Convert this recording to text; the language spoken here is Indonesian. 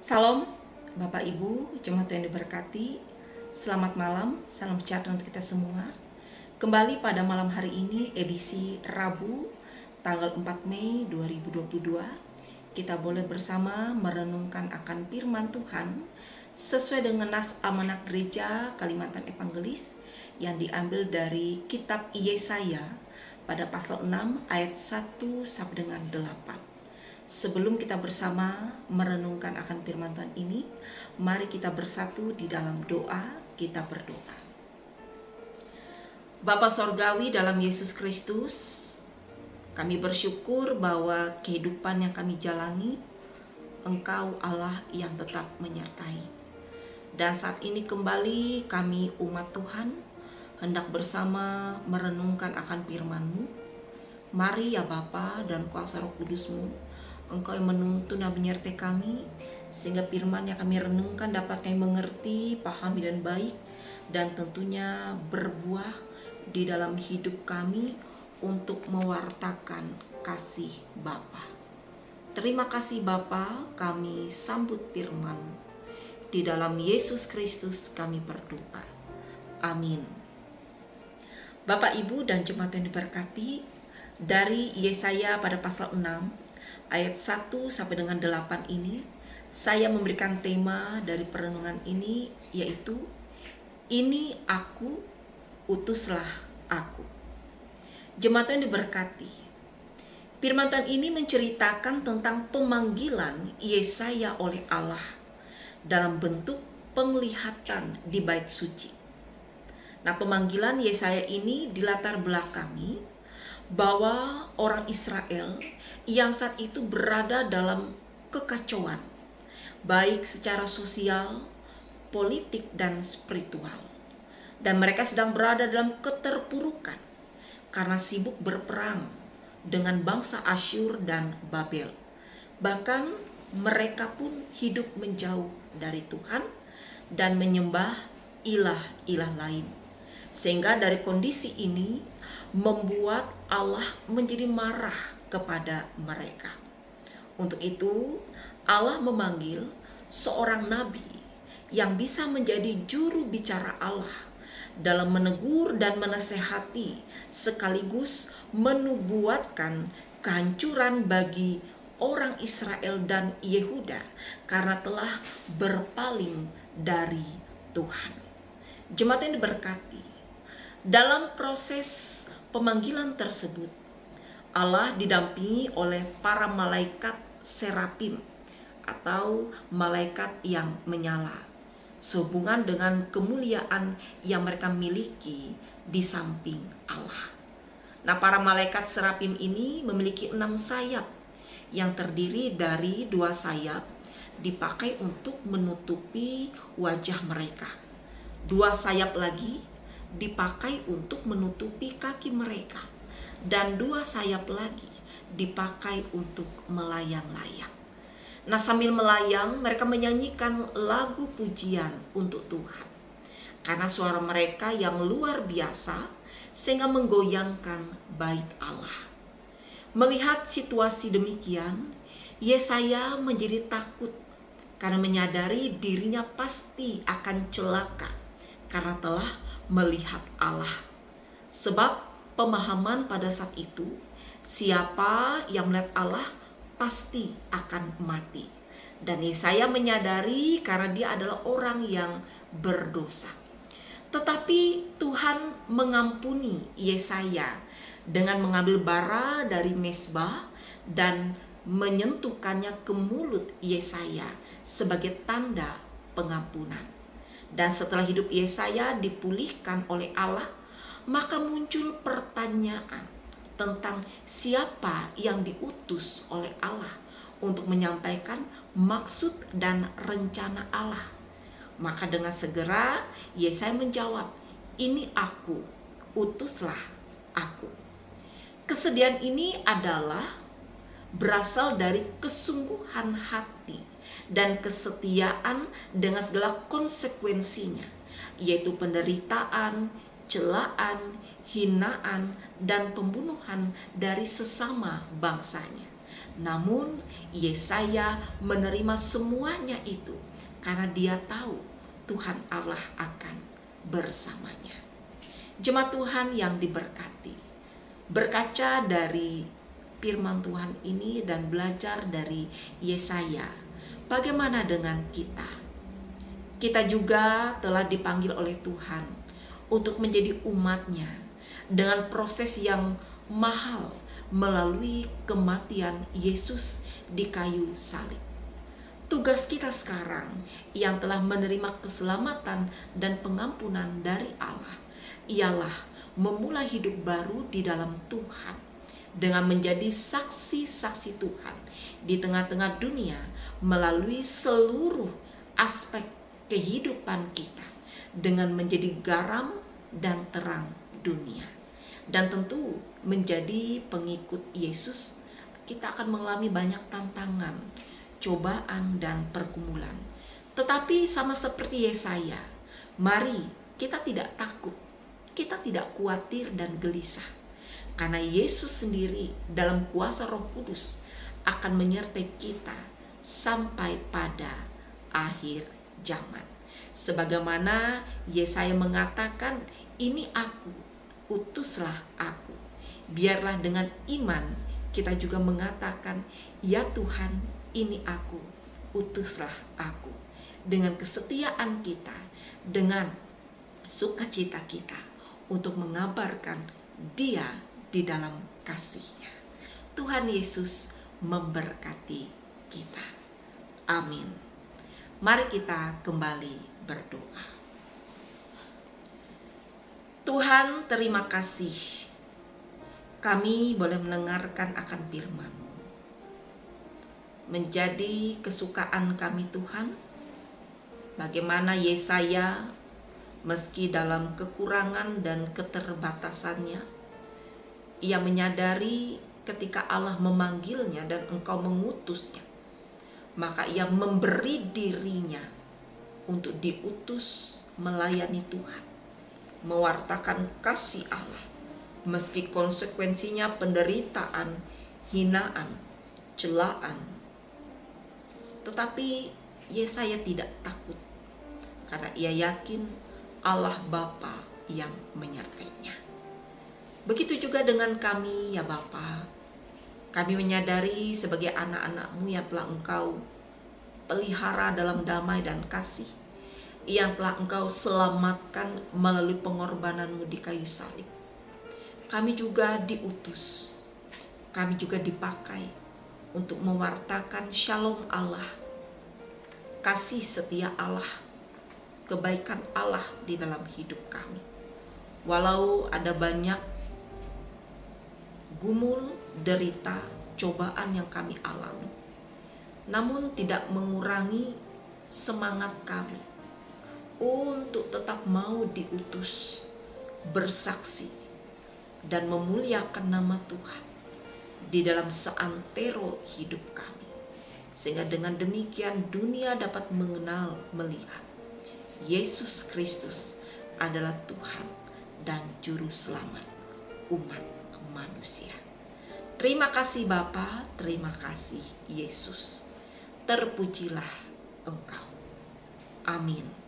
Salam Bapak Ibu, jemaat yang diberkati. Selamat malam, salam sejahtera untuk kita semua. Kembali pada malam hari ini, edisi Rabu, tanggal 4 Mei 2022. Kita boleh bersama merenungkan akan firman Tuhan sesuai dengan nas amanat gereja Kalimantan Evangelis yang diambil dari kitab Yesaya pada pasal 6 ayat 1 sampai dengan 8. Sebelum kita bersama merenungkan akan firman Tuhan ini, mari kita bersatu di dalam doa. Kita berdoa. Bapa Sorgawi dalam Yesus Kristus, kami bersyukur bahwa kehidupan yang kami jalani, Engkau Allah yang tetap menyertai. Dan saat ini kembali kami umat Tuhan hendak bersama merenungkan akan firman-Mu. Mari ya Bapa dan kuasa Roh Kudus-Mu, Engkau yang menuntun dan menyertai kami, sehingga firman yang kami renungkan dapat kami mengerti, pahami dan baik, dan tentunya berbuah di dalam hidup kami untuk mewartakan kasih Bapa. Terima kasih Bapa, kami sambut firman. Di dalam Yesus Kristus kami berdoa. Amin. Bapak, Ibu, dan jemaat yang diberkati, dari Yesaya pada pasal 6 ayat 1 sampai dengan 8 ini, saya memberikan tema dari perenungan ini, yaitu ini aku, utuslah aku. Jemaat yang diberkati, firman Tuhan ini menceritakan tentang pemanggilan Yesaya oleh Allah dalam bentuk penglihatan di bait suci. Nah, pemanggilan Yesaya ini dilatar belakangi bahwa orang Israel yang saat itu berada dalam kekacauan, baik secara sosial, politik, dan spiritual. Dan mereka sedang berada dalam keterpurukan karena sibuk berperang dengan bangsa Asyur dan Babel. Bahkan mereka pun hidup menjauh dari Tuhan dan menyembah ilah-ilah lain. Sehingga dari kondisi ini membuat Allah menjadi marah kepada mereka. Untuk itu Allah memanggil seorang nabi yang bisa menjadi juru bicara Allah dalam menegur dan menasehati, sekaligus menubuatkan kehancuran bagi orang Israel dan Yehuda karena telah berpaling dari Tuhan. Jemaat yang diberkati, dalam proses pemanggilan tersebut, Allah didampingi oleh para malaikat serapim atau malaikat yang menyala, sehubungan dengan kemuliaan yang mereka miliki di samping Allah. Nah, para malaikat serapim ini memiliki 6 sayap yang terdiri dari 2 sayap dipakai untuk menutupi wajah mereka. 2 sayap lagi dipakai untuk menutupi kaki mereka, dan 2 sayap lagi dipakai untuk melayang-layang. Nah, sambil melayang mereka menyanyikan lagu pujian untuk Tuhan karena suara mereka yang luar biasa sehingga menggoyangkan bait Allah. Melihat situasi demikian, Yesaya menjadi takut karena menyadari dirinya pasti akan celaka karena telah melihat Allah. Sebab pemahaman pada saat itu, siapa yang melihat Allah pasti akan mati. Dan Yesaya menyadari karena dia adalah orang yang berdosa. Tetapi Tuhan mengampuni Yesaya dengan mengambil bara dari mezbah dan menyentuhkannya ke mulut Yesaya sebagai tanda pengampunan. Dan setelah hidup Yesaya dipulihkan oleh Allah, maka muncul pertanyaan tentang siapa yang diutus oleh Allah untuk menyampaikan maksud dan rencana Allah. Maka dengan segera Yesaya menjawab, ini aku, utuslah aku. Kesedihan ini adalah berasal dari kesungguhan hati dan kesetiaan dengan segala konsekuensinya, yaitu penderitaan, celaan, hinaan, dan pembunuhan dari sesama bangsanya. Namun Yesaya menerima semuanya itu karena dia tahu Tuhan Allah akan bersamanya. Jemaat Tuhan yang diberkati, berkaca dari firman Tuhan ini dan belajar dari Yesaya, bagaimana dengan kita? Kita juga telah dipanggil oleh Tuhan untuk menjadi umat-Nya dengan proses yang mahal melalui kematian Yesus di kayu salib. Tugas kita sekarang yang telah menerima keselamatan dan pengampunan dari Allah ialah memulai hidup baru di dalam Tuhan dengan menjadi saksi-saksi Tuhan di tengah-tengah dunia melalui seluruh aspek kehidupan kita dengan menjadi garam dan terang dunia. Dan tentu menjadi pengikut Yesus kita akan mengalami banyak tantangan, cobaan dan pergumulan. Tetapi sama seperti Yesaya, mari kita tidak takut, kita tidak khawatir dan gelisah. Karena Yesus sendiri dalam kuasa Roh Kudus akan menyertai kita sampai pada akhir zaman. Sebagaimana Yesaya mengatakan, ini aku, utuslah aku. Biarlah dengan iman kita juga mengatakan, ya Tuhan, ini aku, utuslah aku. Dengan kesetiaan kita, dengan sukacita kita untuk mengabarkan Dia di dalam kasih-Nya. Tuhan Yesus memberkati kita. Amin. Mari kita kembali berdoa. Tuhan, terima kasih kami boleh mendengarkan akan firman-Mu. Menjadi kesukaan kami Tuhan, bagaimana Yesaya meski dalam kekurangan dan keterbatasannya, ia menyadari ketika Allah memanggilnya dan Engkau mengutusnya, maka ia memberi dirinya untuk diutus melayani Tuhan, mewartakan kasih Allah, meski konsekuensinya penderitaan, hinaan, celaan. Tetapi Yesaya tidak takut, karena ia yakin Allah Bapa yang menyertainya. Begitu juga dengan kami ya Bapa. Kami menyadari sebagai anak-anak-Mu yang telah Engkau pelihara dalam damai dan kasih, yang telah Engkau selamatkan melalui pengorbanan-Mu di kayu salib. Kami juga diutus, kami juga dipakai untuk mewartakan shalom Allah, kasih setia Allah, kebaikan Allah di dalam hidup kami. Walau ada banyak gumul, derita, cobaan yang kami alami, namun tidak mengurangi semangat kami untuk tetap mau diutus, bersaksi, dan memuliakan nama Tuhan di dalam seantero hidup kami. Sehingga dengan demikian dunia dapat mengenal, melihat Yesus Kristus adalah Tuhan dan Juru Selamat umat manusia. Terima kasih Bapa, terima kasih Yesus. Terpujilah Engkau. Amin.